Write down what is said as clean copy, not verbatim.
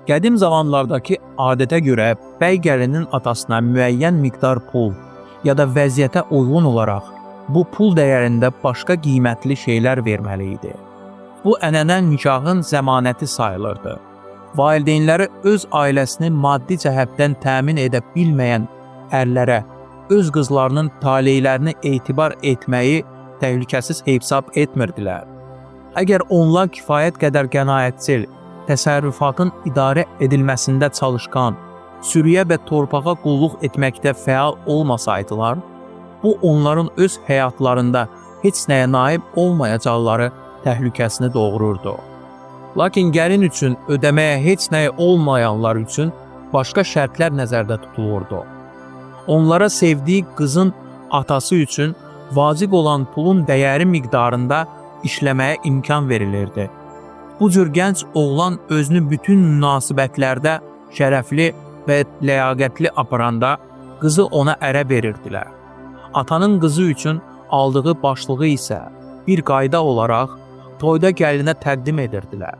Qədim zamanlardakı adətə görə bəy gəlinin atasına müəyyən miqdar pul ya da vəziyyətə uyğun olaraq bu pul dəyərində başqa qiymətli şeylər verməli idi. Bu ənənə nikahın zəmanəti sayılırdı. Valideynləri öz ailəsini maddi cəhətdən təmin edə bilməyən ərlərə öz qızlarının taleylərini etibar etməyi təhlükəsiz hesab etmirdilər. Əgər onlar kifayət qədər qənaətçil, təsərrüfatın idarə edilməsində çalışqan, sürüyə və torpağa qulluq etməkdə fəal olmasaydılar, bu onların öz həyatlarında heç nəyə naib olmayacaqları təhlükəsini doğururdu. Lakin gəlin üçün ödəməyə heç nəyə olmayanlar üçün başqa şərtlər nəzərdə tutulurdu. Onlara sevdiyi qızın atası üçün vacib olan pulun dəyəri miqdarında işləməyə imkan verilirdi. Bu cür gənc oğlan özünü bütün münasibətlərdə şərəfli və ləyaqətli aparanda qızı ona ərə verirdilər. Atanın qızı üçün aldığı başlığı isə bir qayda olaraq toyda gəlinə təqdim edirdilər.